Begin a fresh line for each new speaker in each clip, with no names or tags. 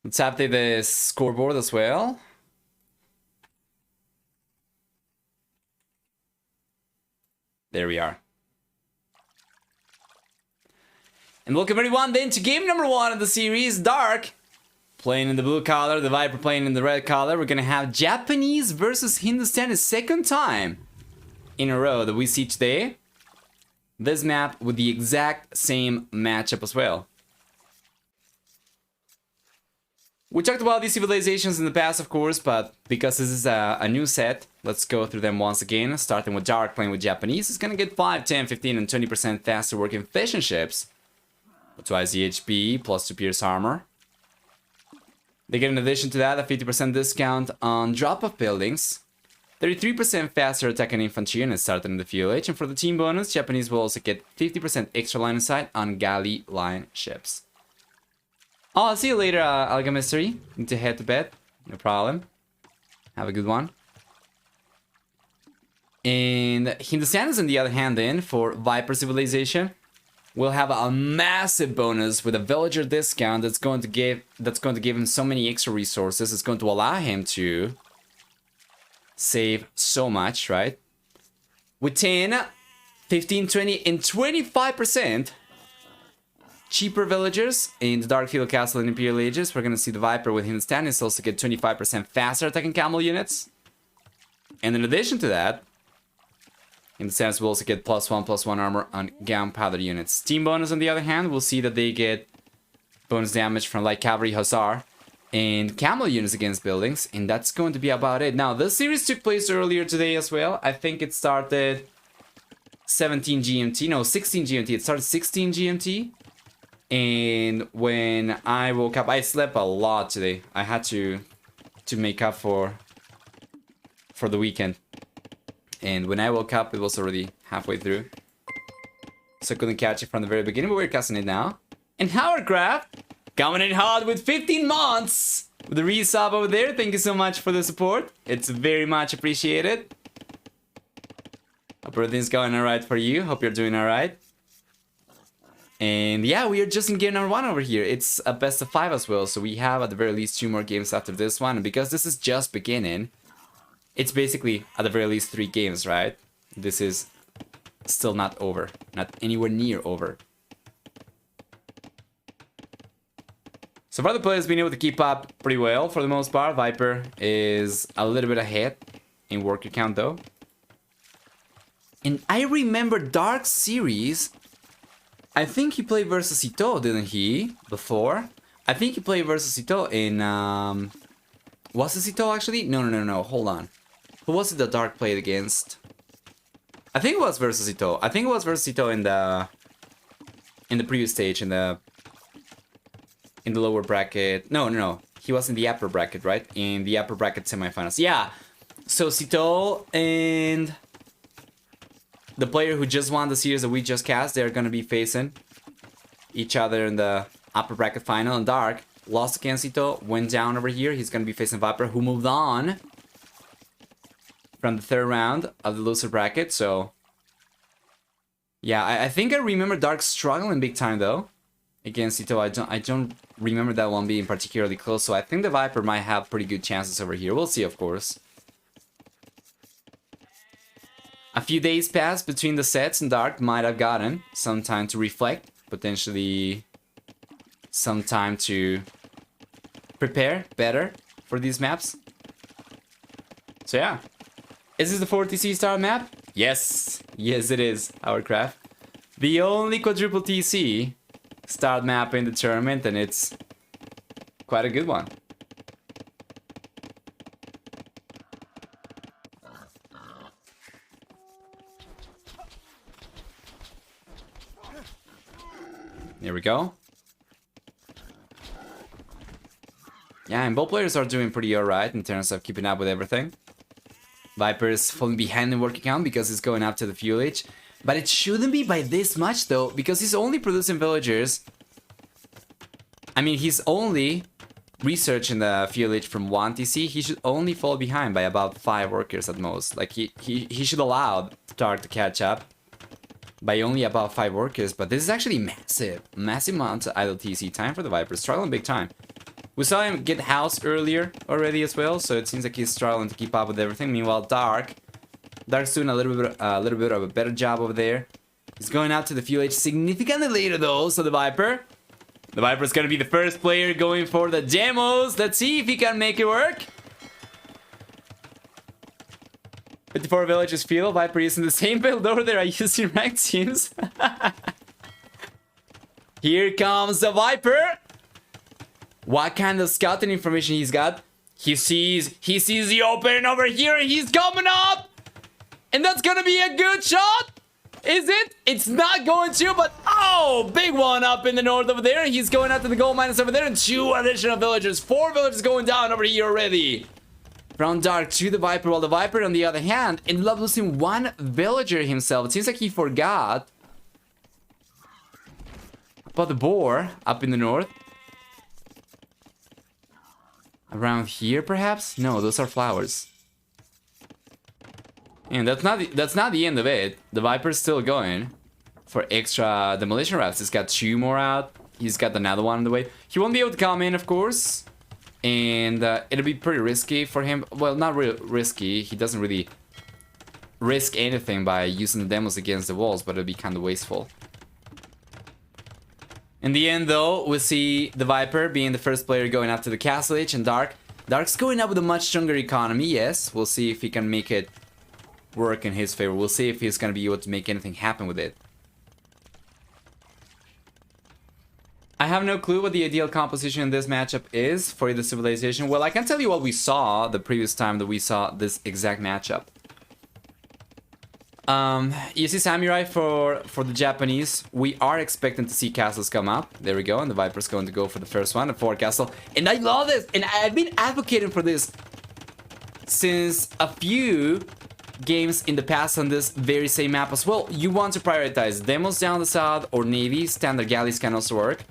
Let's update the scoreboard as well. There we are. And welcome everyone then to game number 1 of the series, Dark. Playing in the blue color, the Viper playing in the red color. We're gonna have Japanese versus Hindustani, second time in a row that we see today. This map with the exact same matchup as well. We talked about these civilizations in the past, of course, but because this is a new set, let's go through them once again. Starting with Dark playing with Japanese. It's gonna get 5, 10, 15, and 20% faster working fission ships. Twice the HP, plus 2 pierce armor. They get in addition to that a 50% discount on drop-off buildings. 33% faster attacking infantry units starting in the FULH. And for the team bonus, Japanese will also get 50% extra line of sight on galley line ships. Oh, I'll see you later, Alchemistry. Need to head to bed. No problem. Have a good one. And Hindustanis, on the other hand, then, for Viper Civilization, will have a massive bonus with a villager discount that's going to give him so many extra resources. It's going to allow him to save so much, right? With 10, 15, 20, and 25% cheaper villagers in the Dark Field Castle and Imperial Ages. We're going to see the Viper with Hindustanis also get 25% faster attacking camel units. And in addition to that, Hindustanis will also get +1/+1 armor on gunpowder units. Team bonus, on the other hand, we'll see that they get bonus damage from light cavalry, hussar, and camel units against buildings. And that's going to be about it. Now, this series took place earlier today as well. I think it started 17 GMT. No, 16 GMT. It started 16 GMT. And when I woke up, I slept a lot today. I had to make up for the weekend. And when I woke up, it was already halfway through. So I couldn't catch it from the very beginning, but we're casting it now. And Hourcraft, coming in hot with 15 months! With the resub over there, thank you so much for the support. It's very much appreciated. Hope everything's going alright for you. Hope you're doing alright. And yeah, we are just in game number 1 over here. It's a best of 5 as well, so we have at the very least 2 more games after this one. And because this is just beginning, it's basically, at the very least, 3 games, right? This is still not over. Not anywhere near over. So far, the player has been able to keep up pretty well for the most part. Viper is a little bit ahead in worker count, though. And I remember Dark Series. I think he played versus Ito, didn't he? Before? I think he played versus Ito in... Was this Ito, actually? No. Hold on. Who was it that Dark played against? I think it was versus Ito. I think it was versus Ito in the previous stage, in the lower bracket. No. He was in the upper bracket, right? In the upper bracket semifinals. Yeah. So Sito and the player who just won the series that we just cast, they're gonna be facing each other in the upper bracket final. And Dark lost against Ito, went down over here. He's gonna be facing Viper, who moved on from the 3rd round of the loser bracket. So yeah, I think I remember Dark struggling big time though against Ito. I don't remember that one being particularly close. So I think the Viper might have pretty good chances over here. We'll see, of course. A few days passed between the sets, and Dark might have gotten some time to reflect, potentially some time to prepare better for these maps. So yeah. Is this the 4TC star map? Yes. Yes, it is, Hourcraft. The only quadruple TC start map in the tournament, and it's quite a good one. There we go. Yeah, and both players are doing pretty alright in terms of keeping up with everything. Viper is falling behind in working count because he's going up to the FULH. But it shouldn't be by this much though, because he's only producing villagers. I mean, he's only researching the FULH from 1 TC. He should only fall behind by about 5 workers at most. Like, he should allow Dark to catch up by only about 5 workers, but this is actually massive. Massive amount of idle TC time for the Viper, struggling big time. We saw him get house earlier already as well, so it seems like he's struggling to keep up with everything. Meanwhile, Dark's doing a little bit of a better job over there. He's going out to the fuel H significantly later though, so the Viper's gonna be the first player going for the demos. Let's see if he can make it work. 54 villages fuel. Viper using the same build over there I used in ranked teams. Here comes the Viper. What kind of scouting information he's got? He sees the opening over here. He's coming up. And that's gonna be a good shot. Is it? It's not going to, but oh, big one up in the north over there. He's going out to the gold miners over there, and 2 additional villagers. 4 villagers going down over here already. From Dark to the Viper, while the Viper, on the other hand, ended up losing 1 villager himself. It seems like he forgot about the boar up in the north. Around here, perhaps? No, those are flowers. And that's not the end of it. The Viper's still going for extra demolition rafts. He's got 2 more out. He's got another one on the way. He won't be able to come in, of course. And it'll be pretty risky for him. Well, not really risky. He doesn't really risk anything by using the demos against the walls, but it'll be kind of wasteful. In the end, though, we'll see the Viper being the first player going after the Castle H, and Dark's going up with a much stronger economy, yes. We'll see if he can make it work in his favor. We'll see if he's going to be able to make anything happen with it. I have no clue what the ideal composition in this matchup is for the civilization. Well, I can tell you what we saw the previous time that we saw this exact matchup. You see Samurai for the Japanese. We are expecting to see castles come up. There we go, and the Viper's going to go for the first one, the 4 castle. And I love this, and I've been advocating for this since a few games in the past on this very same map as well. You want to prioritize demos down the south or navy. Standard galleys can also work.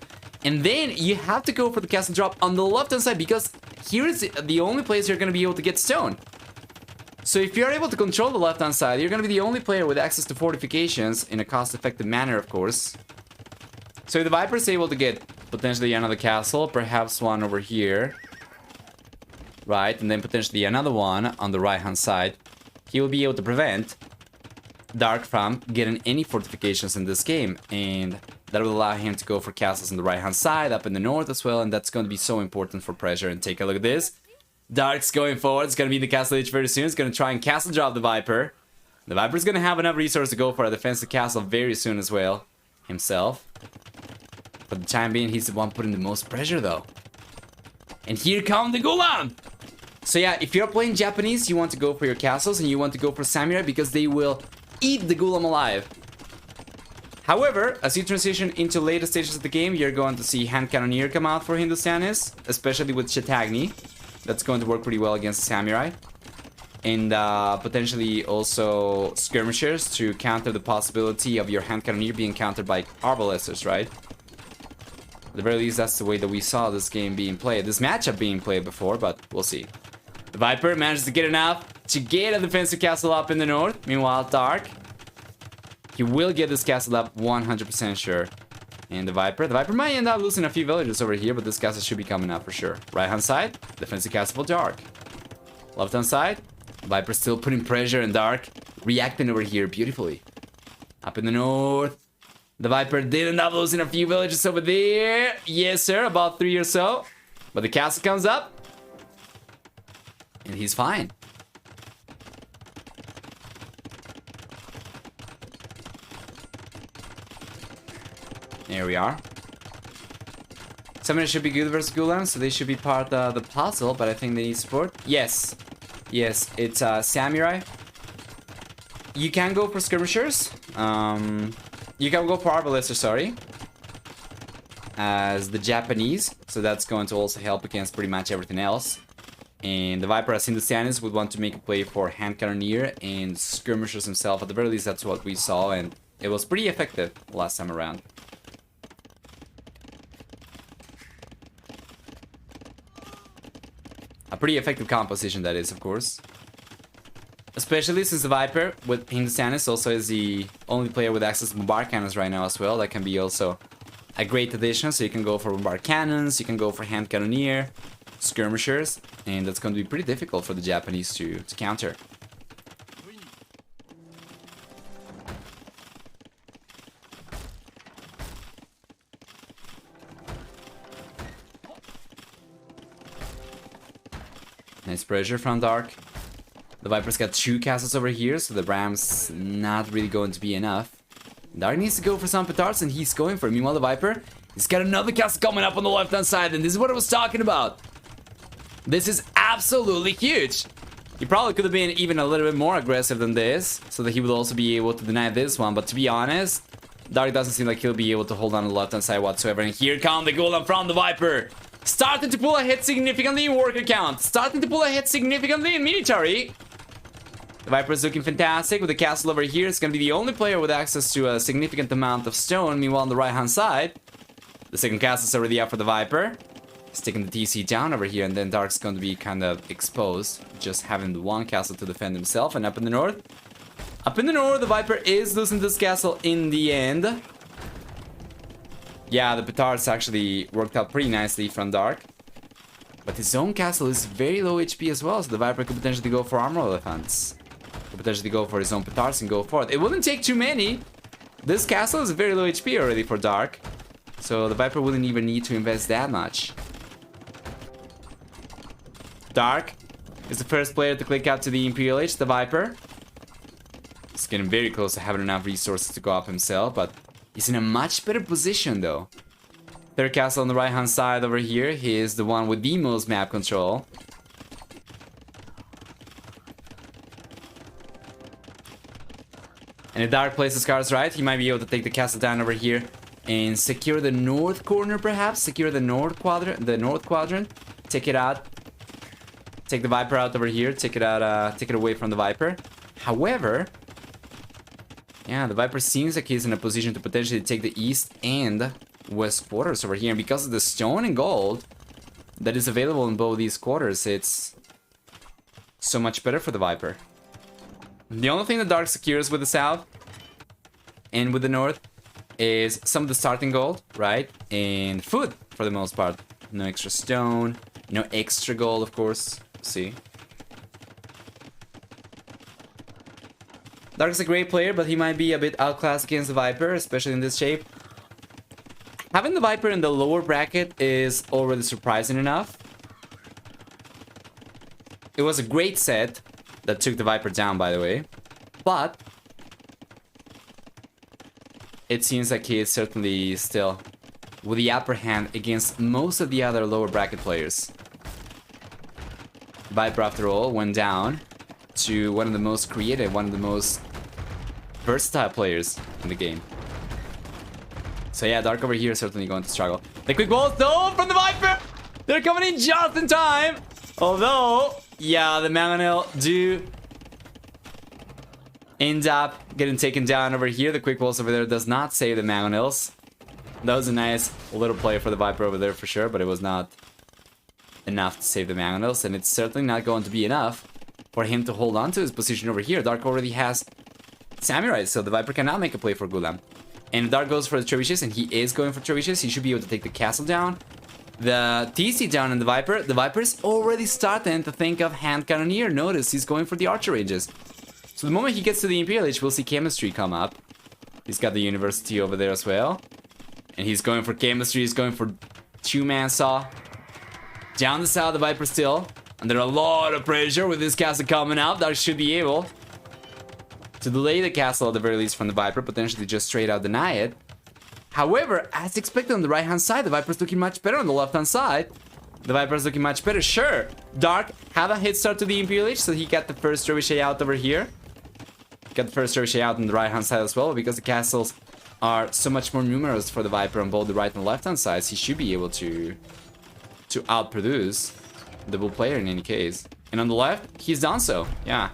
And then you have to go for the castle drop on the left hand side, because here is the only place you're going to be able to get stone. So if you're able to control the left hand side, you're going to be the only player with access to fortifications in a cost effective manner, of course. So if the Viper is able to get potentially another castle, perhaps one over here, right, and then potentially another one on the right hand side, he will be able to prevent Dark from getting any fortifications in this game, and that will allow him to go for castles on the right hand side, up in the north as well, and that's going to be so important for pressure. And take a look at this. Dark's going forward. It's going to be in the castle age very soon. It's going to try and castle drop the Viper. The Viper's going to have enough resources to go for a defensive castle very soon as well, himself. For the time being, he's the one putting the most pressure though. And here come the Gulam! So yeah, if you're playing Japanese, you want to go for your castles, and you want to go for Samurai because they will eat the Gulam alive. However, as you transition into later stages of the game, you're going to see Hand Cannoneer come out for Hindustanis, especially with Chetagni. That's going to work pretty well against the Samurai. And potentially also Skirmishers to counter the possibility of your Hand Cannoneer being countered by Arbalesters, right? At the very least, that's the way that we saw this game being played, this matchup being played before, but we'll see. The Viper manages to get enough to get a defensive castle up in the north. Meanwhile, Dark, he will get this castle up 100% sure. And the Viper might end up losing a few villages over here, but this castle should be coming up for sure. Right hand side, defensive castle for Dark. Left hand side, Viper still putting pressure, and Dark reacting over here beautifully. Up in the north, the Viper did end up losing a few villages over there. Yes, sir, about 3 or so. But the castle comes up, and he's fine. There we are. Summoner should be good versus Gulam, so they should be part of the puzzle, but I think they need support. Yes. Yes, it's Samurai. You can go for Skirmishers. You can go for Arbalester, sorry. As the Japanese, so that's going to also help against pretty much everything else. And the Viper, as Hindustanis, would want to make a play for Hand Cannoneer and Skirmishers himself. At the very least, that's what we saw, and it was pretty effective last time around. A pretty effective composition, that is, of course. Especially since the Viper, with Hindustanis, also is the only player with access to bombard cannons right now as well. That can be also a great addition. So you can go for bombard cannons, you can go for hand cannoneer, skirmishers, and that's going to be pretty difficult for the Japanese to counter. Nice pressure from Dark. The Viper's got 2 castles over here, so the Ram's not really going to be enough. Dark needs to go for some petards, and he's going for it. Meanwhile, the Viper, he's got another castle coming up on the left-hand side, and this is what I was talking about. This is absolutely huge. He probably could have been even a little bit more aggressive than this, so that he would also be able to deny this one. But to be honest, Dark doesn't seem like he'll be able to hold on the left-hand side whatsoever. And here come the golem from the Viper. Starting to pull ahead significantly in worker count. Starting to pull ahead significantly in military. The Viper is looking fantastic with the castle over here. It's going to be the only player with access to a significant amount of stone. Meanwhile, on the right-hand side, the second castle is already up for the Viper. He's taking the TC down over here, and then Dark's going to be kind of exposed, just having the one castle to defend himself. And up in the north, the Viper is losing this castle in the end. Yeah, the petards actually worked out pretty nicely from Dark. But his own castle is very low HP as well, so the Viper could potentially go for armor elephants. Could potentially go for his own petards and go for it. It wouldn't take too many. This castle is very low HP already for Dark, so the Viper wouldn't even need to invest that much. Dark is the first player to click out to the Imperial Age, the Viper. He's getting very close to having enough resources to go up himself, but he's in a much better position though. Third castle on the right hand side over here. He is the one with the most map control. And if Dark plays his cards right, he might be able to take the castle down over here and secure the north corner perhaps. Secure the north quadrant. Take it out. Take the Viper out over here. Take it out, take it away from the Viper. However, yeah, the Viper seems like he's in a position to potentially take the east and west quarters over here. And because of the stone and gold that is available in both these quarters, it's so much better for the Viper. The only thing that Dark secures with the south and with the north is some of the starting gold, right? And food for the most part. No extra stone, no extra gold, of course. See? Dark's a great player, but he might be a bit outclassed against the Viper, especially in this shape. Having the Viper in the lower bracket is already surprising enough. It was a great set that took the Viper down, by the way. But it seems like he is certainly still with the upper hand against most of the other lower bracket players. Viper, after all, went down to one of the most creative, one of the most versatile players in the game. So yeah, Dark over here is certainly going to struggle. The quick wall though from the Viper! They're coming in just in time! Although, yeah, the Mangonel do end up getting taken down over here. The quick walls over there does not save the Mangonels. That was a nice little play for the Viper over there for sure, but it was not enough to save the Mangonels, and it's certainly not going to be enough for him to hold on to his position over here. Dark already has Samurai, so the Viper cannot make a play for Gulam. And Dark goes for the trebuchets, and he is going for trebuchets. He should be able to take the castle down. The TC down in the Viper. The Viper's already starting to think of hand cannoneer. Notice he's going for the archer ranges. So the moment he gets to the Imperial Age, we'll see chemistry come up. He's got the university over there as well. And he's going for chemistry. He's going for two-man saw. Down the south, the Viper still under a lot of pressure with this castle coming out. Dark should be able to delay the castle at the very least from the Viper, potentially just straight out deny it. However, as expected on the right hand side, the Viper's looking much better. On the left hand side, the Viper's looking much better. Sure, Dark had a hit start to the Imperial Age, so he got the first trebuchet out over here. Got the first trebuchet out on the right hand side as well, because the castles are so much more numerous for the Viper on both the right and left hand sides. He should be able to outproduce the bull player in any case. And on the left, he's done so. Yeah.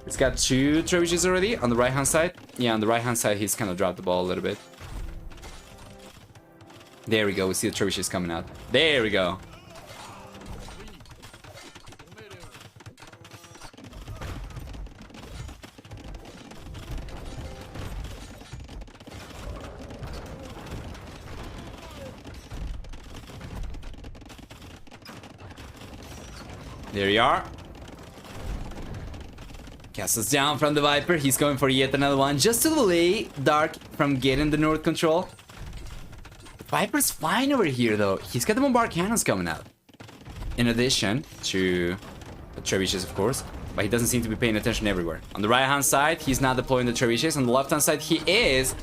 He's got two trebuchets already on the right hand side. Yeah, on the right hand side, he's kind of dropped the ball a little bit. There we go. We see the trebuchets coming out. There we go. There you are. Castles down from the Viper. He's going for yet another one just to delay Dark from getting the north control. Viper's fine over here though. He's got the bombard cannons coming out. In addition to the trebuchets, of course. But he doesn't seem to be paying attention everywhere. On the right hand side, he's not deploying the trebuchets. On the left hand side, he is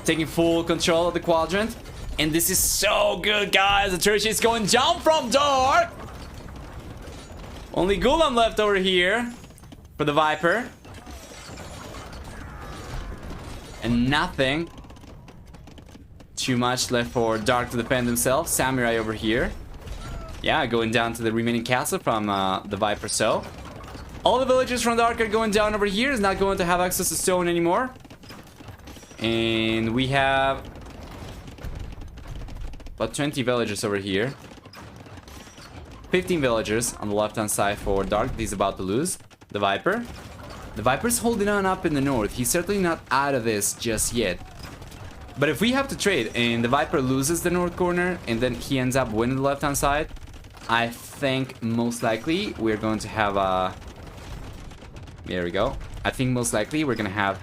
taking full control of the quadrant. And this is so good, guys. The trebuchets going down from Dark. Only Gulam left over here for the Viper. And nothing too much left for Dark to defend himself. Samurai over here. Yeah, going down to the remaining castle from the Viper. So all the villagers from Dark are going down over here. Is not going to have access to stone anymore. And we have about 20 villagers over here. 15 villagers on the left hand side for Dark. He's about to lose. The Viper. The Viper's holding on up in the north. He's certainly not out of this just yet. But if we have to trade and the Viper loses the north corner and then he ends up winning the left hand side, I think most likely we're going to have a... There we go. I think most likely we're going to have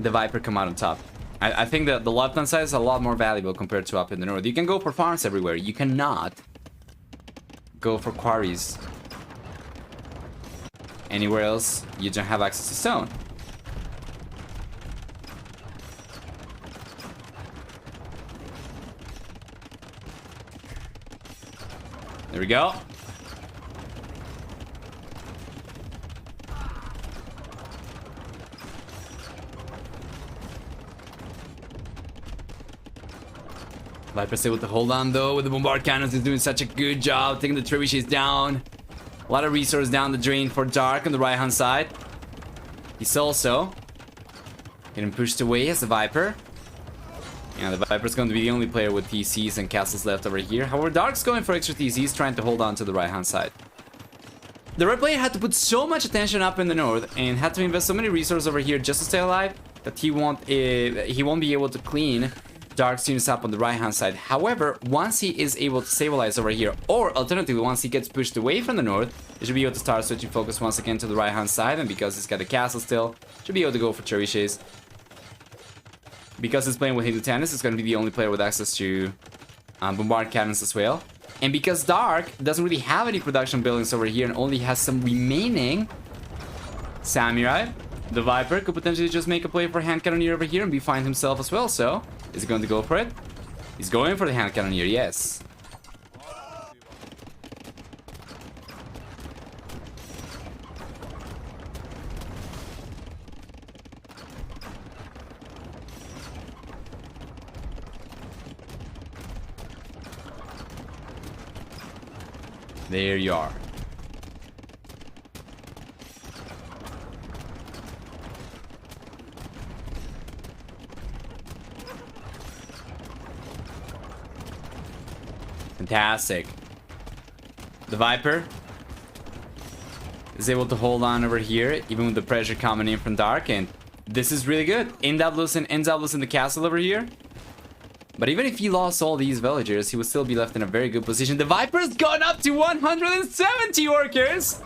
the Viper come out on top. I think that the left hand side is a lot more valuable compared to up in the north. You can go for farms everywhere. You cannot go for quarries anywhere else. You don't have access to stone. There we go. Viper's able to hold on though with the bombard cannons. Is doing such a good job taking the trebuchets down. A lot of resources down the drain for Dark on the right hand side. He's also getting pushed away as the Viper. Yeah, the Viper's going to be the only player with TCs and castles left over here. However, Dark's going for extra TCs, trying to hold on to the right-hand side. The red player had to put so much attention up in the north and had to invest so many resources over here just to stay alive that he won't be able to clean Dark's units up on the right-hand side. However, once he is able to stabilize over here, or alternatively, once he gets pushed away from the north, he should be able to start switching focus once again to the right-hand side. And because he's got a castle still, should be able to go for trebuchets. Because he's playing with Tennis, he's going to be the only player with access to bombard cannons as well. And because Dark doesn't really have any production buildings over here and only has some remaining samurai, the Viper could potentially just make a play for hand cannoneer over here and be fine himself as well. So, is he going to go for it? He's going for the hand cannoneer, yes. There you are. Fantastic. The Viper is able to hold on over here, even with the pressure coming in from Dark, and this is really good. Ends up losing the castle over here. But even if he lost all these villagers, he would still be left in a very good position. The Viper's gone up to 170 workers!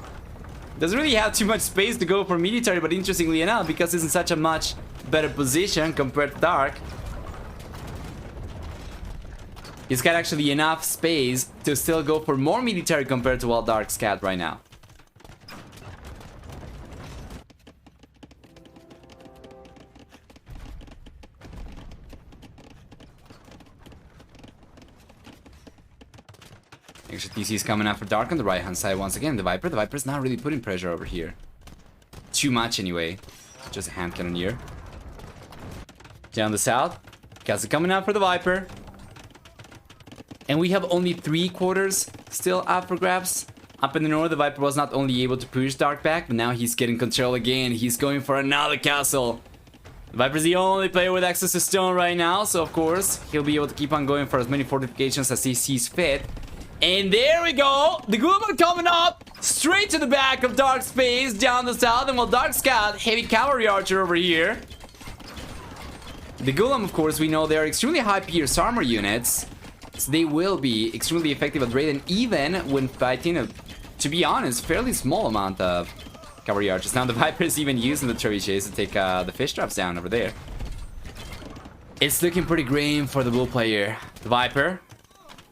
Doesn't really have too much space to go for military, but interestingly enough, because he's in such a much better position compared to Dark, he's got actually enough space to still go for more military compared to what Dark's got right now. Extra TC's coming out for Dark on the right hand side once again. The Viper's not really putting pressure over here. Too much anyway. Just a hand cannoneer. Down the south. Castle coming out for the Viper. And we have only 3 quarters still up for grabs. Up in the north, the Viper was not only able to push Dark back, but now he's getting control again. He's going for another castle. The Viper's the only player with access to stone right now, so of course, he'll be able to keep on going for as many fortifications as he sees fit. And there we go! The Gulam coming up straight to the back of Dark's face down the south, and while Dark's got heavy cavalry archer over here. The Gulam, of course, we know they're extremely high pierce armor units. So they will be extremely effective at raid, and even when fighting a, to be honest, fairly small amount of cavalry archers. Now the Viper is even using the trebuchets to take the fish traps down over there. It's looking pretty grim for the blue player. The Viper,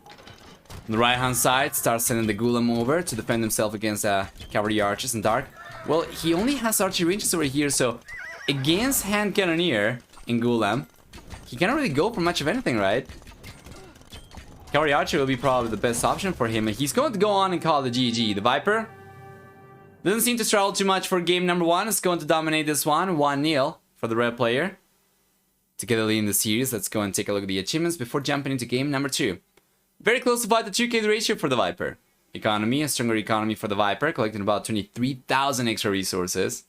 on the right hand side, starts sending the Golem over to defend himself against cavalry archers in dark. Well, he only has archery ranges over here, so against hand cannoneer in Golem, he cannot really go for much of anything, right? Cavalry archer will be probably the best option for him, and he's going to go on and call the GG. The Viper doesn't seem to struggle too much for game number 1. It's going to dominate this one, 1-0 for the red player. To get a lead in the series, let's go and take a look at the achievements before jumping into game number 2. Very close to fight the 2k ratio for the Viper. Economy, a stronger economy for the Viper, collecting about 23,000 extra resources.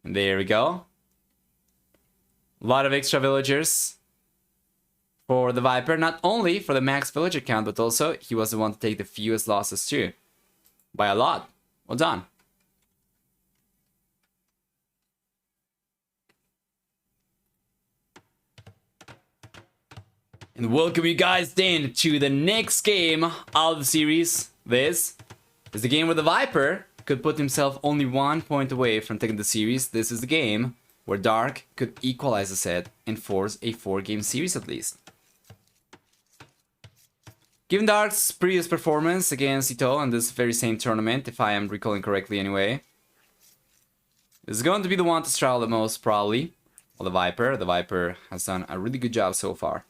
And there we go. A lot of extra villagers for the Viper, not only for the max villager count, but also he was the one to take the fewest losses too. By a lot. Well done. And welcome you guys then to the next game of the series. This is the game where the Viper could put himself only 1 point away from taking the series. This is the game where Dark could equalize the set and force a 4-game series at least. Given Dark's previous performance against Ito in this very same tournament, if I am recalling correctly anyway, this is going to be the one to struggle the most probably. Well, the Viper has done a really good job so far.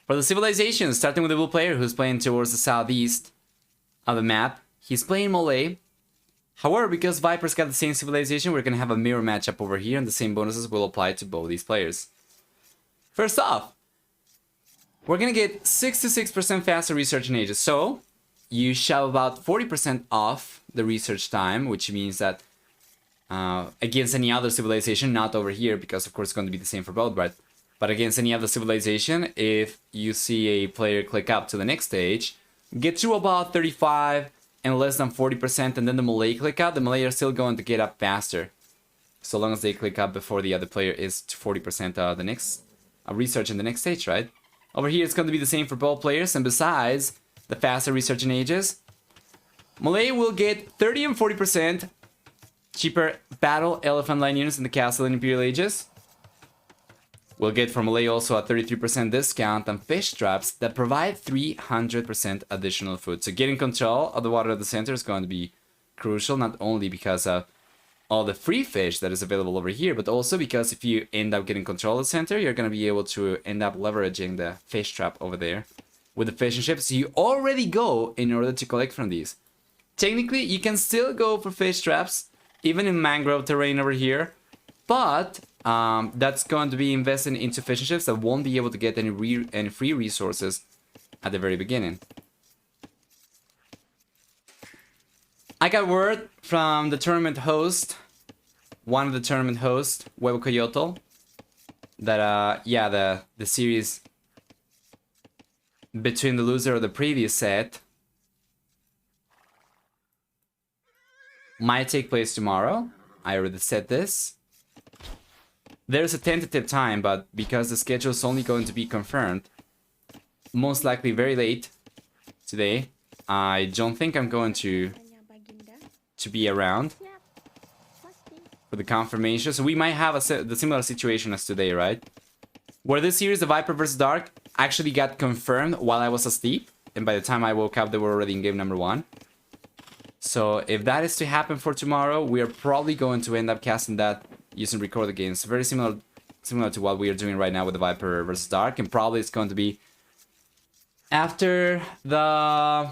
For the civilization, starting with the blue player who's playing towards the southeast of the map, he's playing Malay. However, because Viper's got the same civilization, we're going to have a mirror matchup over here, and the same bonuses will apply to both these players. First off, we're going to get 66% faster research in ages. So, you shove about 40% off the research time, which means that against any other civilization, not over here, because of course it's going to be the same for both, right? But against any other civilization, if you see a player click up to the next stage, get to about 35 and less than 40%, and then the Malay click up, the Malay are still going to get up faster. So long as they click up before the other player is to 40% the next research in the next stage, right? Over here, it's going to be the same for both players, and besides the faster research in ages, Malay will get 30 and 40% cheaper battle elephant line units in the castle in Imperial Ages. We'll get from Malay also a 33% discount on fish traps that provide 300% additional food. So getting control of the water at the center is going to be crucial, not only because of all the free fish that is available over here, but also because if you end up getting control of the center, you're going to be able to end up leveraging the fish trap over there with the fishing ships. So you already go in order to collect from these. Technically, you can still go for fish traps, even in mangrove terrain over here, but that's going to be invested into fishing ships that won't be able to get any free resources at the very beginning. I got word from the tournament host, one of the tournament hosts, Huevo Coyotl, that yeah, the series between the loser of the previous set might take place tomorrow. I already said this. There's a tentative time, but because the schedule is only going to be confirmed, most likely very late today, I don't think I'm going to be around for the confirmation. So we might have the similar situation as today, right? Where this series, the Viper vs Dark, actually got confirmed while I was asleep, and by the time I woke up, they were already in game number 1. So if that is to happen for tomorrow, we are probably going to end up casting that using record the games. Very similar to what we are doing right now with the Viper vs Dark, and probably it's going to be after the...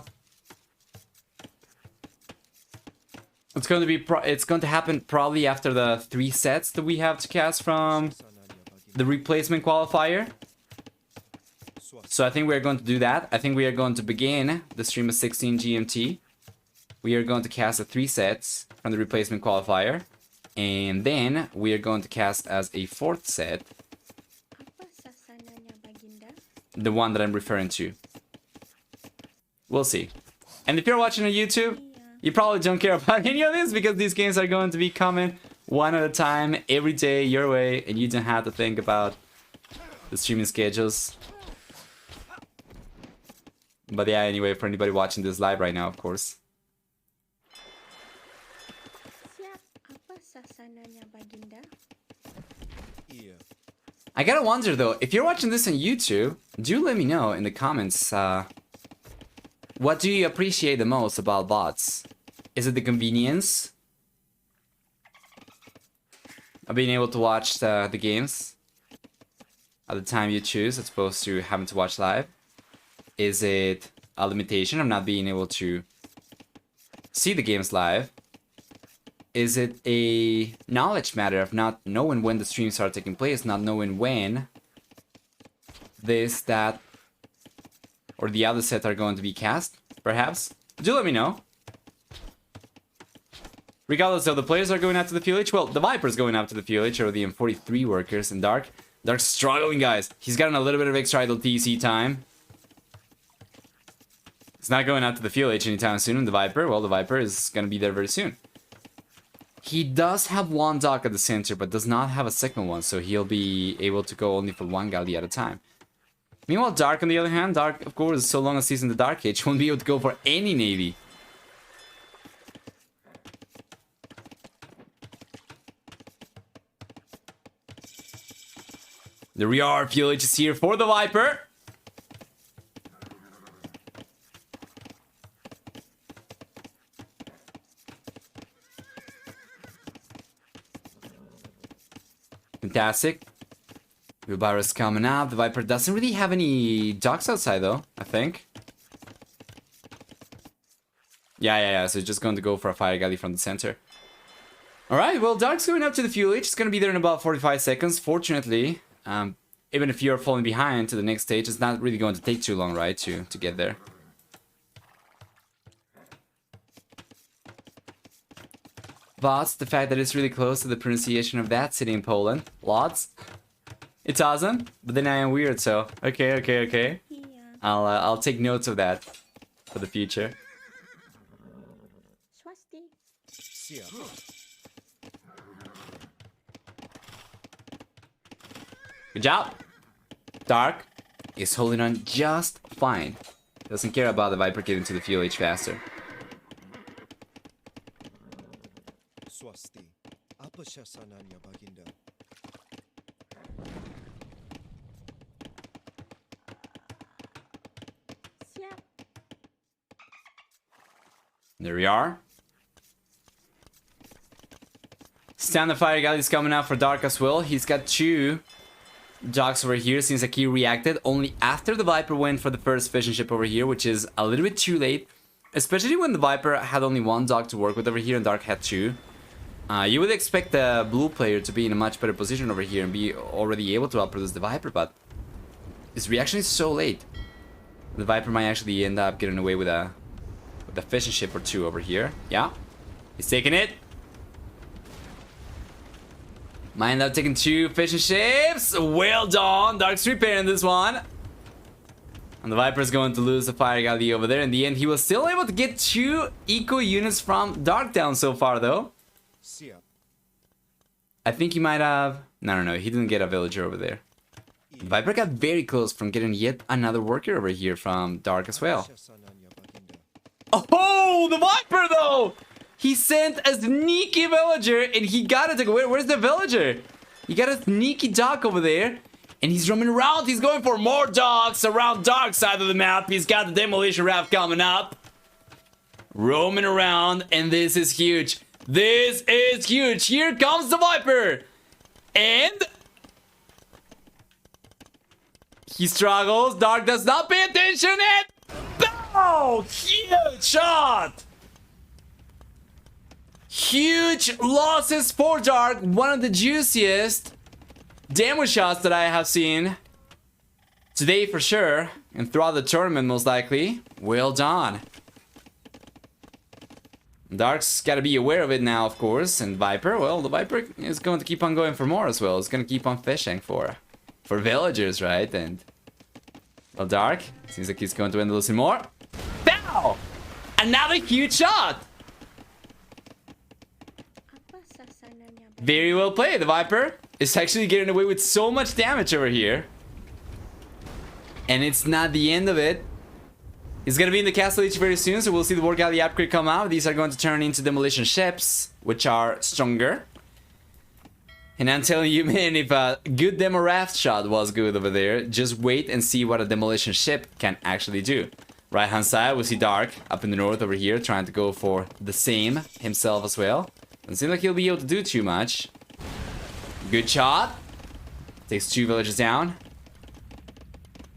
It's going to happen probably after the 3 sets that we have to cast from the replacement qualifier. So I think we're going to do that. I think we are going to begin the stream at 16 GMT. We are going to cast the 3 sets from the replacement qualifier. And then we are going to cast as a 4th set the one that I'm referring to. We'll see. And if you're watching on YouTube, you probably don't care about any of this because these games are going to be coming One at a time, every day, your way, and you don't have to think about the streaming schedules. But yeah, anyway, for anybody watching this live right now, of course. I gotta wonder though, if you're watching this on YouTube, do let me know in the comments, what do you appreciate the most about bots? Is it the convenience of being able to watch the games at the time you choose as opposed to having to watch live? Is it a limitation of not being able to see the games live? Is it a knowledge matter of not knowing when the streams are taking place, not knowing when this, that, or the other set are going to be cast, perhaps? Do let me know. Regardless of the players are going out to the FLH, well, the Viper's going out to the FLH, or the M43 workers, and Dark. Dark's struggling, guys. He's gotten a little bit of extra idle TC time. He's not going out to the FLH anytime soon, and the Viper, well, the Viper is going to be there very soon. He does have one dock at the center, but does not have a second one, so he'll be able to go only for one galley at a time. Meanwhile, Dark, on the other hand, Dark, of course, so long as he's in the Dark Age, won't be able to go for any Navy. There we are, FLH is here for the Viper. Fantastic. Wheelbarrow's coming up. The Viper doesn't really have any docks outside though, I think. Yeah, so he's just going to go for a fire galley from the center. Alright, well, Dark's going up to the FLH. It's going to be there in about 45 seconds. Fortunately, even if you're falling behind to the next stage, it's not really going to take too long, right, to get there. But the fact that it's really close to the pronunciation of that city in Poland. Lots. It doesn't, but then I am weird, so okay. Yeah. I'll take notes of that for the future. Good job. Dark is holding on just fine. Doesn't care about the Viper getting to the FLH faster. There we are. Stand the fire galley is coming out for Dark as well. He's got two docks over here. Seems like he reacted only after the Viper went for the first fishing ship over here, which is a little bit too late. Especially when the Viper had only one dock to work with over here and Dark had two. You would expect the blue player to be in a much better position over here and be already able to outproduce the Viper, but his reaction is so late. The Viper might actually end up getting away with a fishing ship or two over here. Yeah, he's taking it. Might end up taking two fishing ships. Well done. Dark's repairing this one. And the Viper's going to lose the fire galley over there. In the end, he was still able to get two eco units from Dark down so far, though. I think he might have... No, he didn't get a villager over there. The Viper got very close from getting yet another worker over here from Dark as well. Oh, the Viper, though! He sent a sneaky villager, and he got it. Where's the villager? He got a sneaky dock over there, and he's roaming around. He's going for more docks around Dark side of the map. He's got the demolition raft coming up. Roaming around, and this is huge. This is huge. Here comes the Viper. And he struggles. Dark does not pay attention, and oh, huge shot. Huge losses for Dark. One of the juiciest demo shots that I have seen today for sure. And throughout the tournament most likely. Well done. Dark's got to be aware of it now, of course. And Viper, well, the Viper is going to keep on going for more as well. It's going to keep on fishing for villagers, right? And, well, Dark, seems like he's going to end up losing more. Bow! Another huge shot! Very well played. The Viper is actually getting away with so much damage over here. And it's not the end of it. He's going to be in the Castle Age very soon, so we'll see the War Galley upgrade come out. These are going to turn into demolition ships, which are stronger. And I'm telling you, man, if a good demo raft shot was good over there, just wait and see what a demolition ship can actually do. Right hand side, we see Dark up in the north over here, trying to go for the same himself as well. Doesn't seem like he'll be able to do too much. Good shot. Takes 2 villagers down.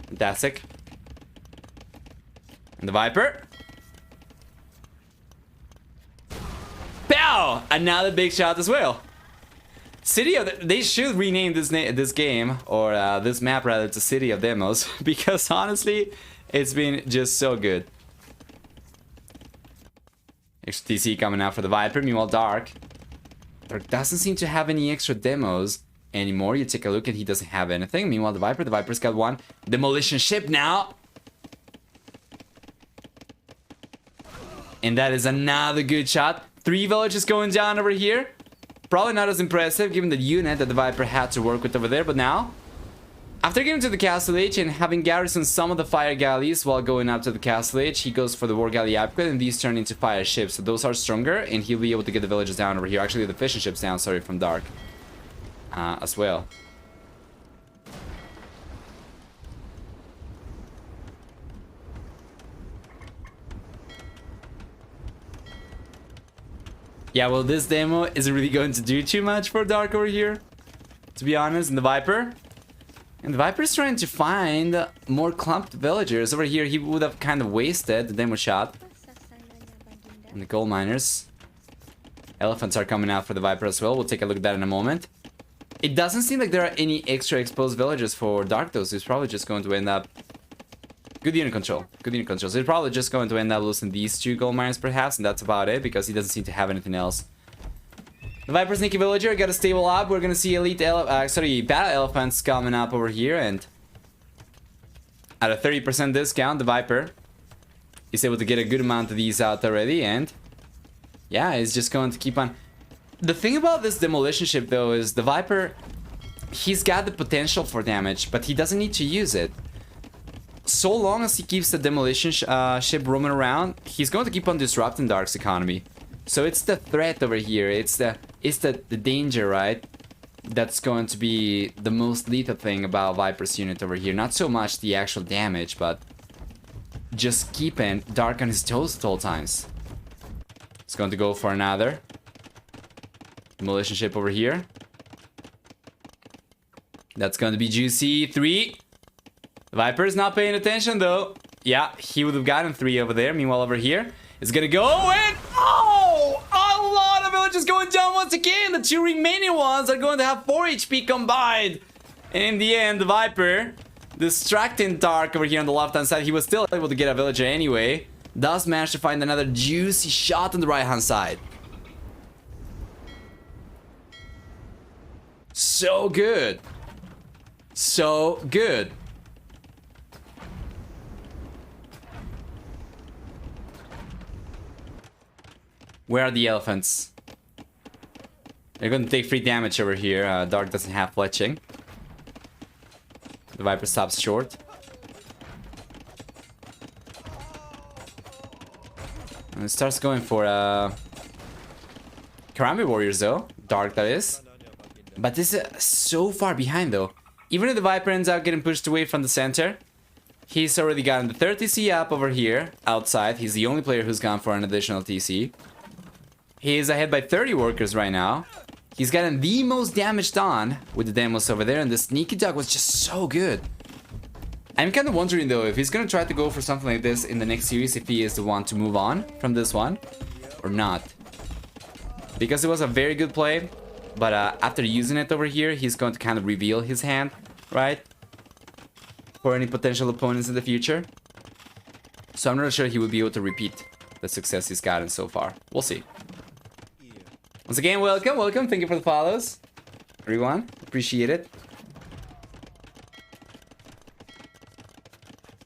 Fantastic. And the Viper. Pow! Another big shot as well. City of... They should rename this game, or this map rather, to City of Demos. Because honestly, it's been just so good. Extra TC coming out for the Viper. Meanwhile, Dark doesn't seem to have any extra demos anymore. You take a look and he doesn't have anything. Meanwhile, the Viper's got one demolition ship now. And that is another good shot. 3 villages going down over here. Probably not as impressive given the unit that the Viper had to work with over there. But now, after getting to the Castle Age and having garrisoned some of the fire galleys while going up to the Castle Age, he goes for the War Galley upgrade and these turn into fire ships. So those are stronger and he'll be able to get the villages down over here. Actually, the fishing ships down, sorry, from Dark as well. Yeah, well, this demo isn't really going to do too much for Dark over here, to be honest. And the Viper. And the Viper is trying to find more clumped villagers. Over here, he would have kind of wasted the demo shot. And the gold miners. Elephants are coming out for the Viper as well. We'll take a look at that in a moment. It doesn't seem like there are any extra exposed villagers for Dark, though. So he's probably just going to end up... Good unit control. Good unit control. So he's probably just going to end up losing these 2 gold mines, perhaps. And that's about it, because he doesn't seem to have anything else. The Viper Sneaky Villager got a stable up. We're going to see battle elephants coming up over here. And at a 30% discount, the Viper is able to get a good amount of these out already. And yeah, it's just going to keep on... The thing about this demolition ship, though, is the Viper, he's got the potential for damage, but he doesn't need to use it. So long as he keeps the demolition ship roaming around, he's going to keep on disrupting Dark's economy. So it's the threat over here, it's the danger, right? That's going to be the most lethal thing about Viper's unit over here. Not so much the actual damage, but just keeping Dark on his toes at all times. It's going to go for another demolition ship over here. That's going to be juicy. 3. The Viper is not paying attention, though. Yeah, he would have gotten 3 over there. Meanwhile, over here, it's gonna go in. Oh! A lot of villages going down once again. The 2 remaining ones are going to have 4 HP combined. And in the end, the Viper, distracting Dark over here on the left-hand side, he was still able to get a villager anyway. Does manage to find another juicy shot on the right-hand side. So good. So good. Where are the elephants? They're going to take free damage over here. Dark doesn't have fletching. The Viper stops short. And it starts going for Karambit Warriors, though. Dark, that is. But this is so far behind, though. Even if the Viper ends up getting pushed away from the center, he's already gotten the 30 TC up over here, outside. He's the only player who's gone for an additional TC. He is ahead by 30 workers right now. He's gotten the most damage done with the demos over there, and the sneaky dog was just so good. I'm kind of wondering, though, if he's going to try to go for something like this in the next series, if he is the one to move on from this one, or not. Because it was a very good play, but after using it over here, he's going to kind of reveal his hand, right? For any potential opponents in the future. So I'm not sure he will be able to repeat the success he's gotten so far. We'll see. Once again, welcome. Thank you for the follows, everyone. Appreciate it.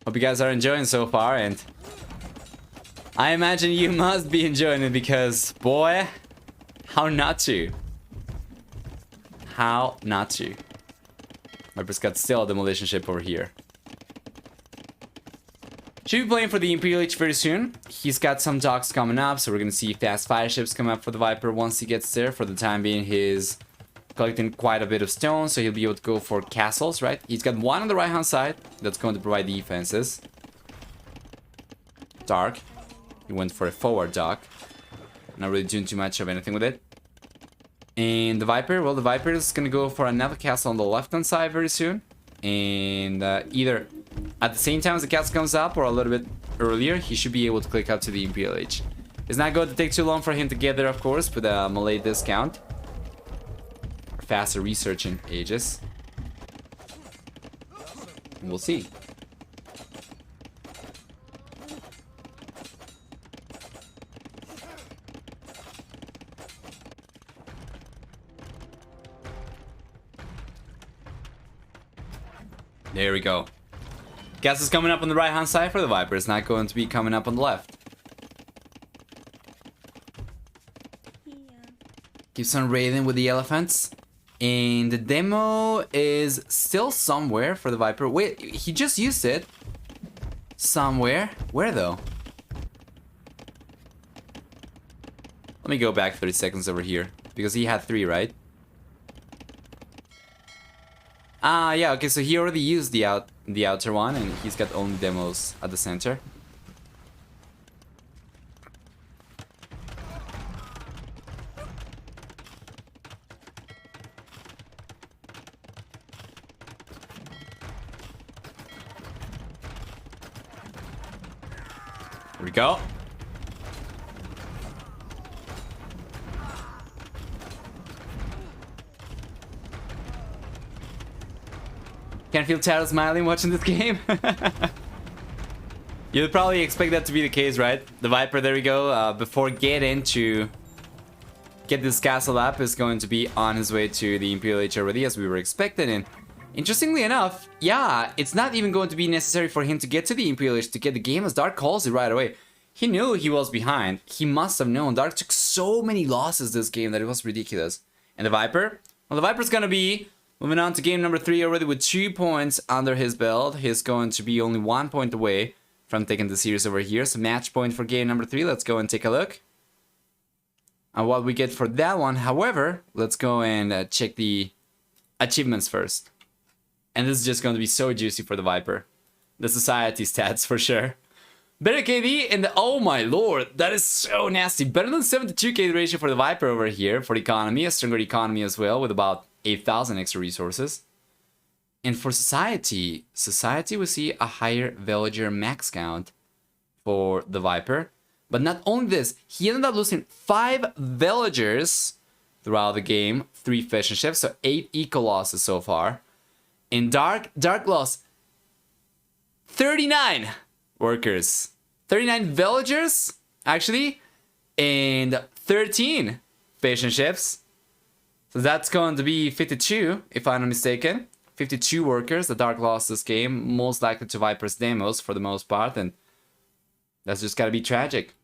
Hope you guys are enjoying so far, and I imagine you must be enjoying it because, boy, how not to? How not to? Viper's got still a demolition ship over here. Should be playing for the Imperial Age very soon. He's got some docks coming up, so we're gonna see fast fire ships come up for the Viper once he gets there. For the time being, he's collecting quite a bit of stone, so he'll be able to go for castles, right? He's got one on the right-hand side that's going to provide defenses. Dark. He went for a forward dock. Not really doing too much of anything with it. And the Viper, well, the Viper is gonna go for another castle on the left-hand side very soon. And either at the same time as the castle comes up or a little bit earlier, he should be able to click up to the Imperial Age. It's not going to take too long for him to get there, of course, with a Malay discount. Or faster researching ages. And we'll see. There we go. Gas is coming up on the right hand side for the Viper. It's not going to be coming up on the left. Yeah. Keeps on raiding with the elephants. And the demo is still somewhere for the Viper. Wait, he just used it. Somewhere. Where though? Let me go back 30 seconds over here. Because he had 3, right? Ah, yeah, okay, so he already used the outer one, and he's got only demos at the center. Here we go. Can't feel Taro smiling watching this game. You'd probably expect that to be the case, right? The Viper, there we go. Before getting to get this castle up, is going to be on his way to the Imperial Age already, as we were expecting. And interestingly enough, yeah, it's not even going to be necessary for him to get to the Imperial Age to get the game, as Dark calls it right away. He knew he was behind. He must have known. Dark took so many losses this game that it was ridiculous. And the Viper? Well, the Viper's gonna be moving on to game number 3 already with 2 points under his belt. He's going to be only 1 point away from taking the series over here. So match point for game number 3. Let's go and take a look at what we get for that one. However, let's go and check the achievements first. And this is just going to be so juicy for the Viper. The society stats for sure. Better KD and oh my lord, that is so nasty. Better than 72 KD ratio for the Viper over here for the economy. A stronger economy as well with about 8,000 extra resources. And for society we see a higher villager max count for the Viper. But not only this, he ended up losing 5 villagers throughout the game, 3 fishing ships, so 8 eco losses so far. And Dark lost 39 workers, 39 villagers actually, and 13 fishing ships. So that's going to be 52, if I'm not mistaken. 52 workers. The Dark lost this game, most likely to Viper's demos for the most part, and that's just gotta be tragic.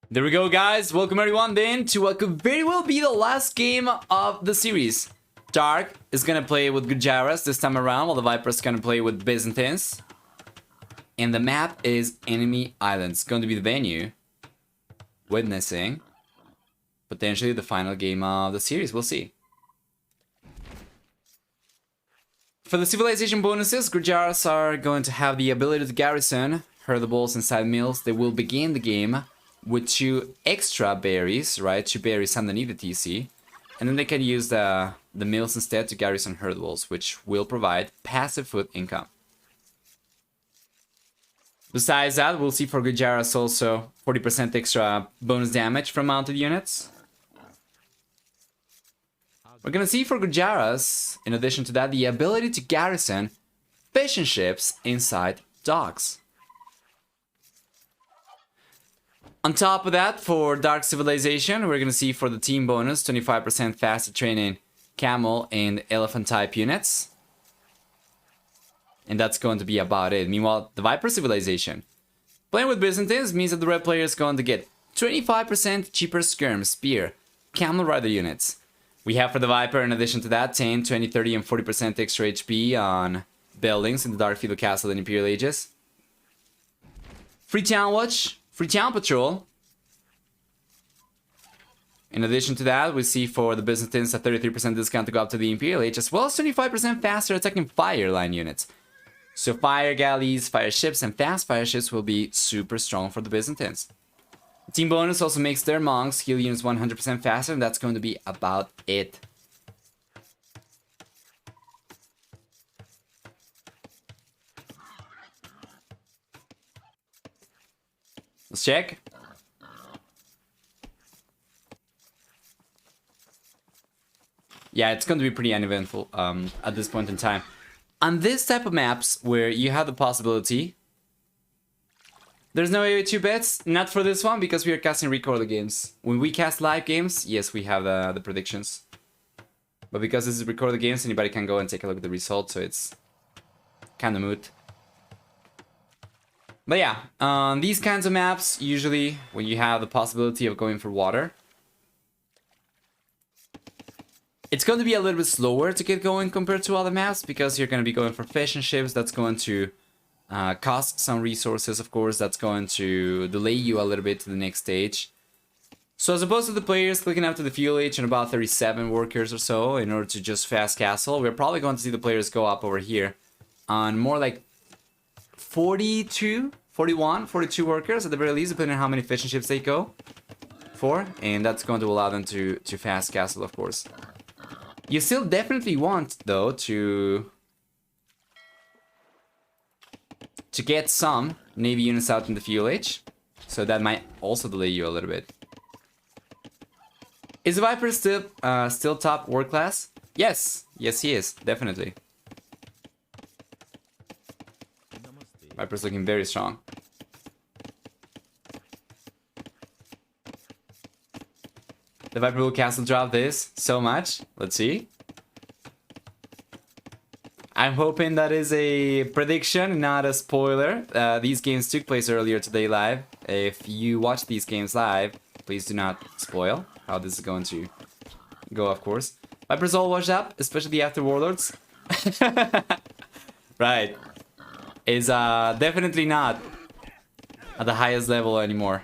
There we go, guys. Welcome everyone then to what could very well be the last game of the series. Dark is gonna play with Gujaras this time around, while the Viper's gonna play with Byzantines. And the map is Enemy Islands. It's going to be the venue. Witnessing potentially the final game of the series. We'll see. For the civilization bonuses, Gujaras are going to have the ability to garrison herdables inside mills. They will begin the game with 2 extra berries, right? 2 berries underneath the TC. And then they can use the mills instead to garrison herdables, which will provide passive food income. Besides that, we'll see for Gujaras also 40% extra bonus damage from mounted units. We're gonna see for Gujaras, in addition to that, the ability to garrison fishing ships inside docks. On top of that, for Dark Civilization, we're gonna see for the team bonus 25% faster training camel and elephant type units. And that's going to be about it. Meanwhile, the Viper civilization. Playing with Byzantines means that the red player is going to get 25% cheaper skirm, spear, camel rider units. We have for the Viper, in addition to that, 10, 20, 30, and 40% extra HP on buildings in the Dark Feudal Castle and Imperial Ages. Free town watch, free town patrol. In addition to that, we see for the Byzantines a 33% discount to go up to the Imperial Age, as well as 25% faster attacking fire line units. So fire galleys, fire ships, and fast fire ships will be super strong for the Byzantines. Team bonus also makes their monks heal units 100% faster, and that's going to be about it. Let's check. Yeah, it's going to be pretty uneventful at this point in time. On this type of maps where you have the possibility, there's no AOE2 bets, not for this one because we are casting recorded games. When we cast live games, yes, we have the predictions. But because this is recorded games, anybody can go and take a look at the results, so it's kind of moot. But yeah, on these kinds of maps, usually when you have the possibility of going for water, it's going to be a little bit slower to get going compared to other maps because you're going to be going for fish and ships. That's going to cost some resources, of course. That's going to delay you a little bit to the next stage. So as opposed to the players clicking up to the fuel age and about 37 workers or so in order to just fast castle, we're probably going to see the players go up over here on more like 42, 41, 42 workers at the very least, depending on how many fish and ships they go for. And that's going to allow them to fast castle, of course. You still definitely want, though, to get some Navy units out in the fuel age. So that might also delay you a little bit. Is the Viper still top war class? Yes. Yes, he is. Definitely. Viper's looking very strong. The Viper will castle drop this so much. Let's see. I'm hoping that is a prediction, not a spoiler. These games took place earlier today live. If you watch these games live, please do not spoil how this is going to go, of course. Viper's all washed up, especially after Warlords. Right. Is definitely not at the highest level anymore.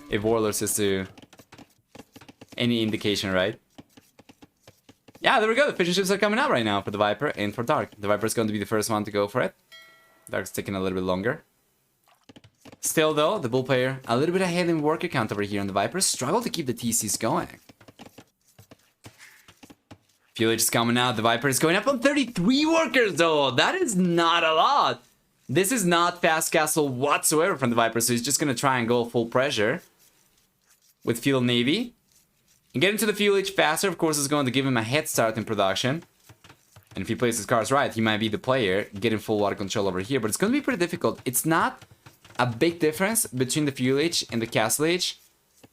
If Warlords is to any indication, right? Yeah, there we go. The fishing ships are coming out right now for the Viper and for Dark. The Viper is going to be the first one to go for it. Dark's taking a little bit longer. Still, though, the Bull player a little bit ahead in worker count over here on the Viper. Struggle to keep the TCs going. Fuel Age is coming out. The Viper is going up on 33 workers, though. That is not a lot. This is not fast castle whatsoever from the Viper, so he's just going to try and go full pressure with Field Navy. And getting to the fuel age faster, of course, is going to give him a head start in production. And if he plays his cards right, he might be the player getting full water control over here. But it's going to be pretty difficult. It's not a big difference between the fuel age and the castle age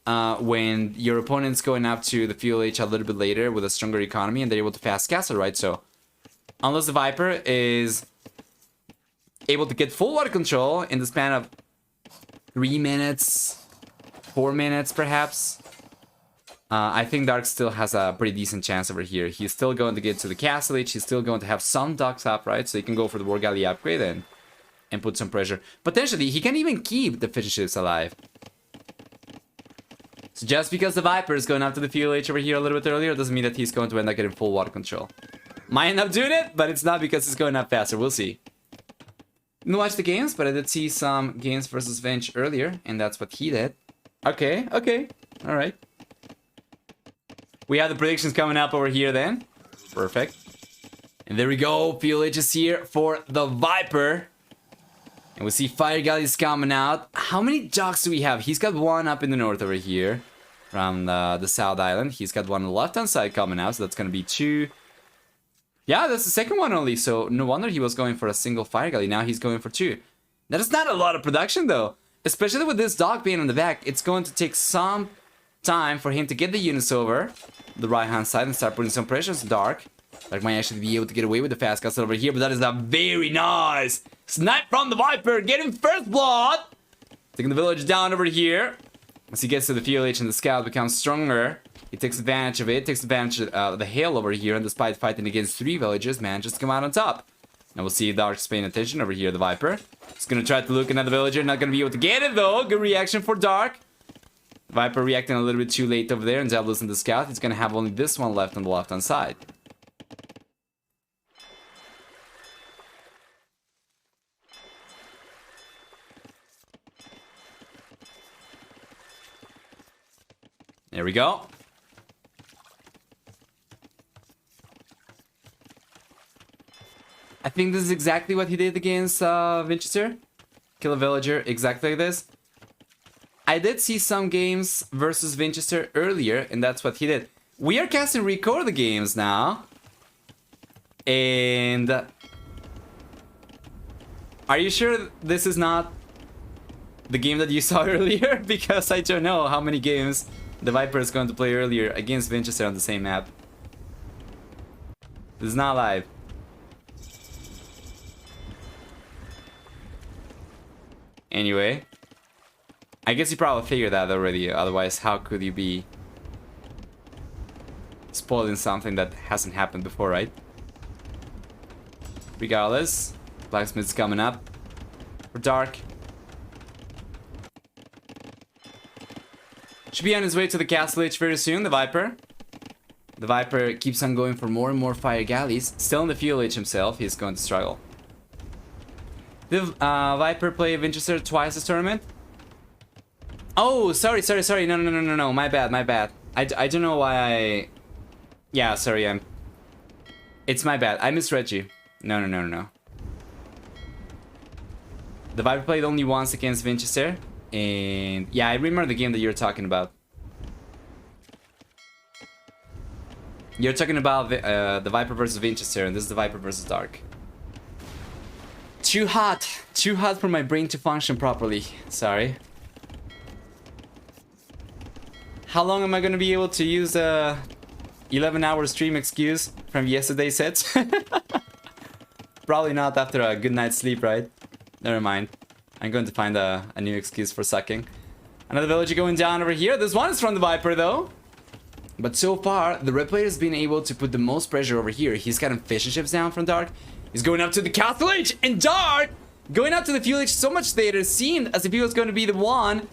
when your opponent's going up to the fuel age a little bit later with a stronger economy and they're able to fast castle, right? So unless the Viper is able to get full water control in the span of 3 minutes, 4 minutes perhaps, I think Dark still has a pretty decent chance over here. He's still going to get to the castle age. He's still going to have some docks up, right? So he can go for the War Galley upgrade and put some pressure. Potentially, he can even keep the fishing ships alive. So just because the Viper is going up to the fuel age over here a little bit earlier doesn't mean that he's going to end up getting full water control. Might end up doing it, but it's not because it's going up faster. We'll see. Didn't watch the games, but I did see some games versus Venge earlier, and that's what he did. Okay, okay, all right. We have the predictions coming up over here then. Perfect. And there we go. Fuel Age is here for the Viper. And we see Fire Galleys coming out. How many docks do we have? He's got one up in the north over here. From the South Island. He's got one on the left-hand side coming out. So that's going to be 2. Yeah, that's the second one only. So no wonder he was going for a single Fire Galley. Now he's going for 2. That is not a lot of production though. Especially with this dock being on the back. It's going to take some time for him to get the units over the right hand side and start putting some pressure on Dark. Dark might actually be able to get away with the fast castle over here, but that is a very nice snipe from the Viper, getting first blood. Taking the village down over here. As he gets to the FLH and the scout becomes stronger, he takes advantage of it, takes advantage of the hail over here, and despite fighting against 3 villagers, manages to come out on top. Now we'll see if Dark's paying attention over here, the Viper. He's gonna try to look at the villager, not gonna be able to get it though. Good reaction for Dark. Viper reacting a little bit too late over there, and Zeb losing the scout. He's gonna have only this one left on the left-hand side. There we go. I think this is exactly what he did against Winchester. Kill a villager exactly like this. I did see some games versus Winchester earlier, and that's what he did. We are casting record the games now. And are you sure this is not the game that you saw earlier? Because I don't know how many games the Viper is going to play earlier against Winchester on the same map. This is not live. Anyway, I guess you probably figured that already. Otherwise, how could you be spoiling something that hasn't happened before, right? Regardless, Blacksmith's coming up for Dark. Should be on his way to the castle H very soon, the Viper. The Viper keeps on going for more and more fire galleys. Still in the field H himself, he's going to struggle. Did Viper play Winchester twice this tournament? Oh, sorry. No. My bad. I don't know why I... Yeah, sorry, It's my bad. I misread you. No. The Viper played only once against Winchester. And yeah, I remember the game that you're talking about. You're talking about the Viper versus Winchester, and this is the Viper versus Dark. Too hot for my brain to function properly. Sorry. How long am I gonna be able to use the 11-hour stream excuse from yesterday's sets? Probably not after a good night's sleep, right? Never mind. I'm going to find a new excuse for sucking. Another villager going down over here. This one is from the Viper though. But so far, the red player has been able to put the most pressure over here. He's gotten fishing ships down from Dark. He's going up to the castle H, and Dark going up to the fuel H so much later. It seemed as if he was going to be the one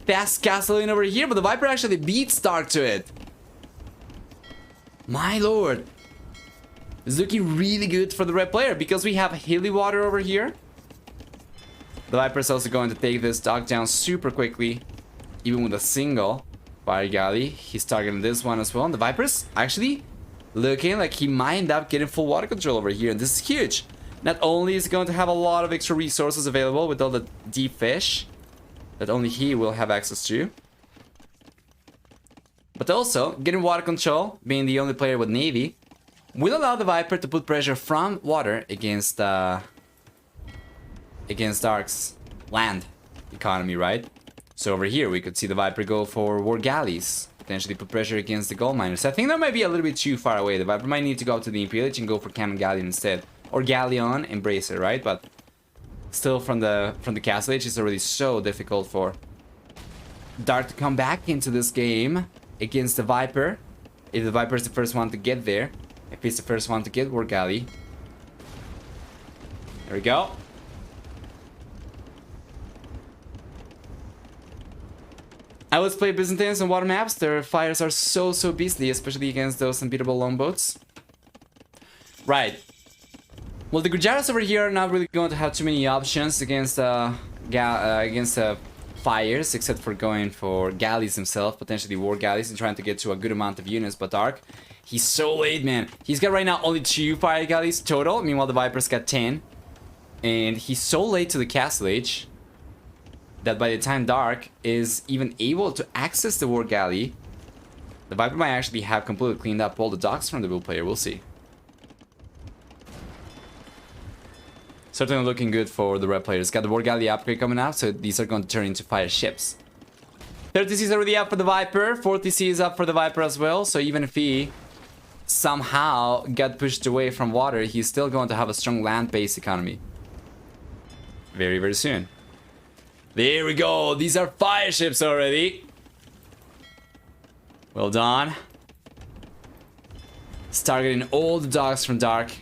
fast castling over here, but the Viper actually beats Dark to it. My lord. It's looking really good for the red player because we have hilly water over here. The Viper is also going to take this Dark down super quickly, even with a single fire galley. He's targeting this one as well, and the Viper's actually looking like he might end up getting full water control over here, and this is huge. Not only is he going to have a lot of extra resources available with all the deep fish that only he will have access to, but also getting water control, being the only player with Navy, will allow the Viper to put pressure from water against Dark's land economy, right? So over here we could see the Viper go for war galleys, potentially put pressure against the gold miners. I think that might be a little bit too far away. The Viper might need to go up to the Imperial and go for Cannon Galleon instead, or Galleon and Bracer, right? But still, from the castle H, it's already so difficult for Dark to come back into this game against the Viper. If the Viper is the first one to get there, if he's the first one to get war galley. There we go. I always play Byzantines on water maps. Their fires are so beastly, especially against those unbeatable longboats. Right. Well, the Gujaras over here are not really going to have too many options against fires, except for going for galleys himself, potentially war galleys, and trying to get to a good amount of units. But Dark, he's so late, man. He's got right now only 2 fire galleys total. Meanwhile, the Viper's got 10. And he's so late to the castle H that by the time Dark is even able to access the war galley, the Viper might actually have completely cleaned up all the docks from the blue player. We'll see. Certainly looking good for the red players. Got the war galley upgrade coming up, so these are going to turn into fire ships. 30C is already up for the Viper. 40C is up for the Viper as well, so even if he somehow get pushed away from water, he's still going to have a strong land-based economy. Very, very soon. There we go. These are fire ships already. Well done. It's targeting all the dogs from Dark.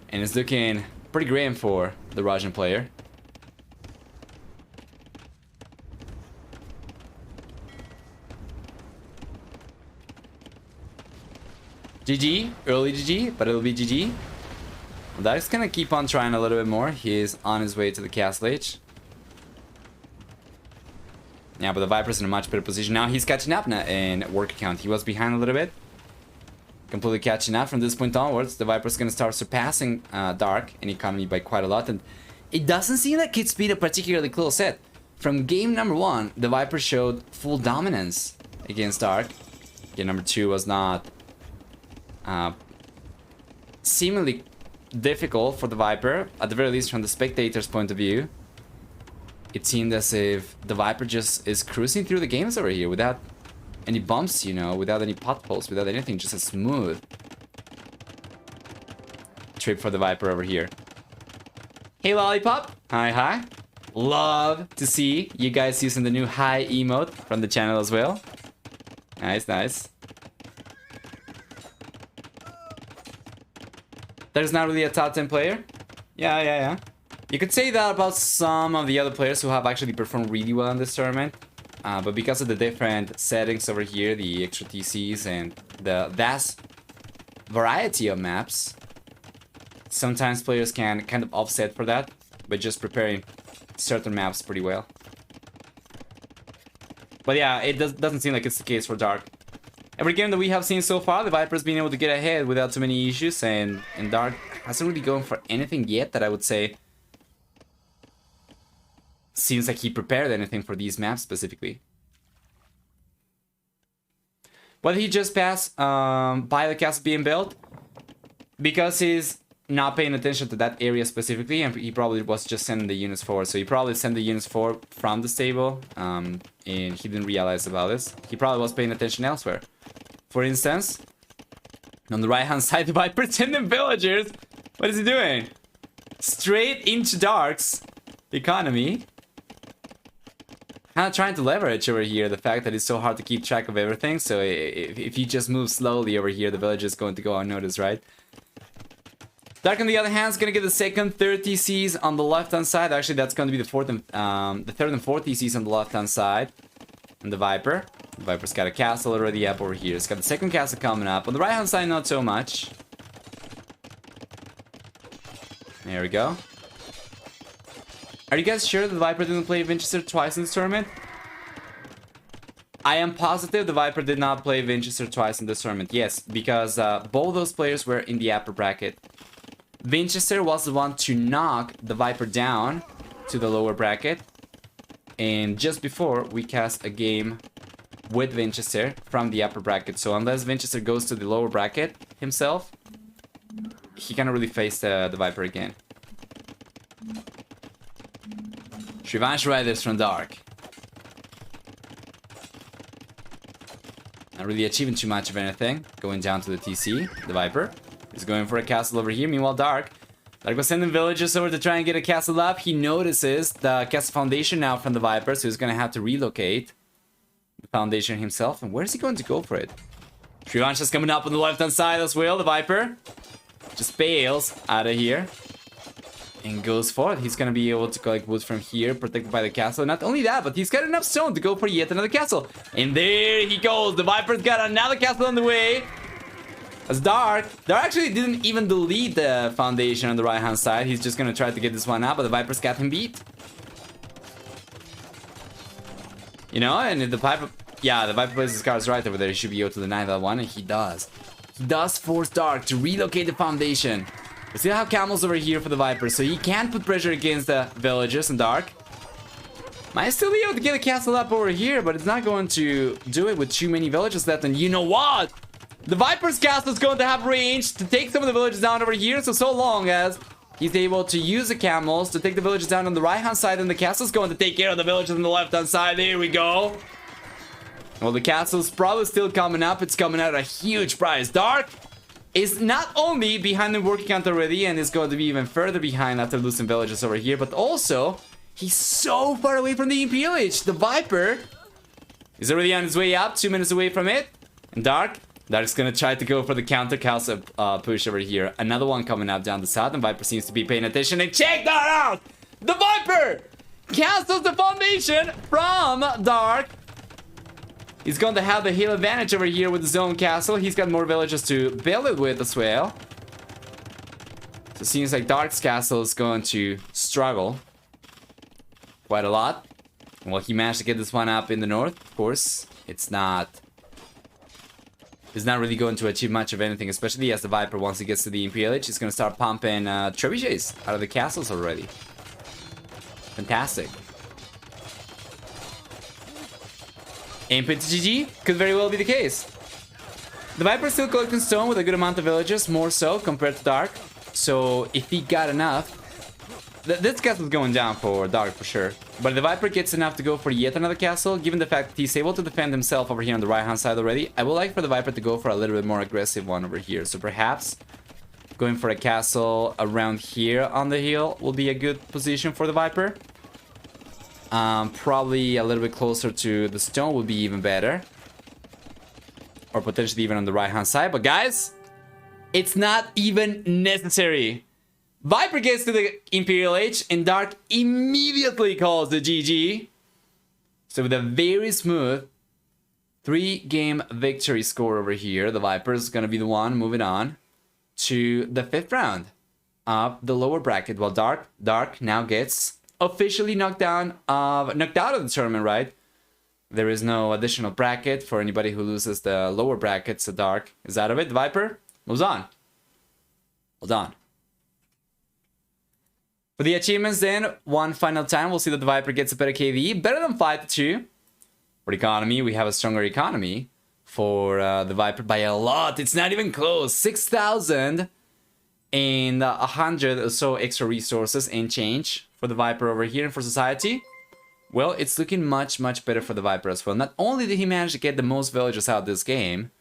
And it's looking pretty grim for the Russian player. GG, early GG, but it'll be GG. Dark's gonna keep on trying a little bit more. He's on his way to the castle age. Yeah, but the Viper's in a much better position. Now he's catching up now in work count. He was behind a little bit. Completely catching up from this point onwards. The Viper's gonna start surpassing Dark in economy by quite a lot. And it doesn't seem like it's been a particularly close set. From game number 1, the Viper showed full dominance against Dark. Game number 2 was not seemingly difficult for the Viper, at the very least from the spectator's point of view. It seemed as if the Viper just is cruising through the games over here without any bumps, you know, without any potholes, without anything, just a smooth trip for the Viper over here. Hey Lollipop, hi. Love to see you guys using the new hi emote from the channel as well. Nice. There's not really a top 10 player. Yeah. You could say that about some of the other players who have actually performed really well in this tournament. But because of the different settings over here, the extra TCs and the vast variety of maps, sometimes players can kind of offset for that by just preparing certain maps pretty well. But yeah, it doesn't seem like it's the case for Dark. Every game that we have seen so far, the Viper's been able to get ahead without too many issues, and Dark hasn't really gone for anything yet that I would say seems like he prepared anything for these maps specifically. But he just passed by the castle being built because he's not paying attention to that area specifically, and he probably was just sending the units forward. So he probably sent the units forward from the stable, and he didn't realize about this. He probably was paying attention elsewhere. For instance, on the right hand side, the Viper sending villagers. What is he doing? Straight into Dark's economy. Kind of trying to leverage over here the fact that it's so hard to keep track of everything. So if you just move slowly over here, the village is going to go unnoticed, right? Dark, on the other hand, is going to get the second, third TCs on the left-hand side. Actually, that's going to be the third and fourth TCs on the left-hand side. And the Viper. The Viper's got a castle already up over here. It's got the second castle coming up. On the right-hand side, not so much. There we go. Are you guys sure that the Viper didn't play Winchester twice in this tournament? I am positive the Viper did not play Winchester twice in this tournament. Yes, because both those players were in the upper bracket. Winchester was the one to knock the Viper down to the lower bracket. And just before, we cast a game with Winchester from the upper bracket. So unless Winchester goes to the lower bracket himself, he cannot really face the Viper again. Revanche Riders from Dark. Not really achieving too much of anything. Going down to the TC. The Viper is going for a castle over here. Meanwhile, Dark was sending villagers over to try and get a castle up. He notices the castle foundation now from the Viper, so he's going to have to relocate the foundation himself. And where is he going to go for it? Revanche is coming up on the left-hand side as well. The Viper just bails out of here and goes forward. He's gonna be able to collect wood from here, protected by the castle. Not only that, but he's got enough stone to go for yet another castle. And there he goes. The Viper's got another castle on the way. As Dark actually didn't even delete the foundation on the right-hand side. He's just gonna try to get this one up, but the Viper's got him beat. You know, and if the Viper... Yeah, the Viper plays his cards right over there. He should be able to deny that one, and he does. He does force Dark to relocate the foundation. We still have camels over here for the Viper, so he can put pressure against the villagers and Dark. Might still be able to get a castle up over here, but it's not going to do it with too many villagers left. And you know what? The Viper's castle is going to have range to take some of the villagers down over here. So long as he's able to use the camels to take the villagers down on the right-hand side, and the castle's going to take care of the villagers on the left-hand side. There we go. Well, the castle's probably still coming up. It's coming at a huge price. Dark is not only behind the working count already and is going to be even further behind after losing villages over here, but also he's so far away from the Imperial Age. The Viper is already on his way up, 2 minutes away from it. And Dark's gonna try to go for the counter castle push over here. Another one coming up down the south, and Viper seems to be paying attention. And check that out! The Viper castles the foundation from Dark. He's going to have the hill advantage over here with his own castle. He's got more villages to build it with as well. So it seems like Dark's castle is going to struggle quite a lot. Well, he managed to get this one up in the north. Of course, it's not really going to achieve much of anything, especially as the Viper, once he gets to the Imperial Age, is going to start pumping trebuchets out of the castles already. Fantastic. Input to GG could very well be the case. The Viper is still collecting stone with a good amount of villages, more so compared to Dark. So if he got enough, this castle's going down for Dark for sure. But if the Viper gets enough to go for yet another castle, given the fact that he's able to defend himself over here on the right hand side already, I would like for the Viper to go for a little bit more aggressive one over here. So perhaps going for a castle around here on the hill will be a good position for the Viper. Probably a little bit closer to the stone would be even better. Or potentially even on the right hand side. But guys, it's not even necessary. Viper gets to the Imperial Age and Dark immediately calls the GG. So with a very smooth 3-game victory score over here, the Viper is going to be the one moving on to the 5th round of the lower bracket. While Dark now gets officially knocked out of the tournament, right? There is no additional bracket for anybody who loses the lower bracket, so Dark is out of it. The Viper moves on. Hold on. For the achievements then, one final time, we'll see that the Viper gets a better KV, better than 5-2. For the economy, we have a stronger economy for the Viper by a lot. It's not even close. 6,000 and 100 or so extra resources and change for the Viper over here. And for society, well, it's looking much, much better for the Viper as well. Not only did he manage to get the most villagers out of this game,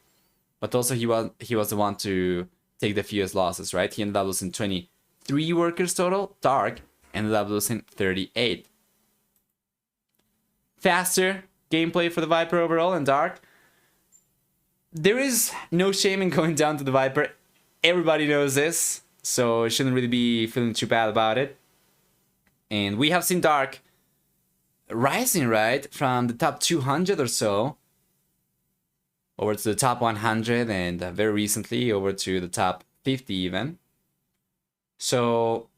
but also he was the one to take the fewest losses, right? He ended up losing 23 workers total. Dark ended up losing 38. Faster gameplay for the Viper overall, and Dark, there is no shame in going down to the Viper. Everybody knows this, so shouldn't really be feeling too bad about it. And we have seen Dark rising, right, from the top 200 or so over to the top 100, and very recently over to the top 50 even. So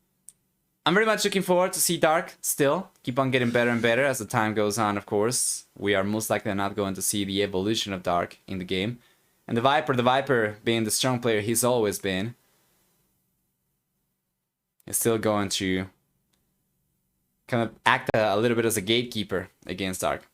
I'm very much looking forward to see Dark still keep on getting better and better as the time goes on. Of course, we are most likely not going to see the evolution of Dark in the game. And the Viper being the strong player he's always been, is still going to kind of act a little bit as a gatekeeper against Dark.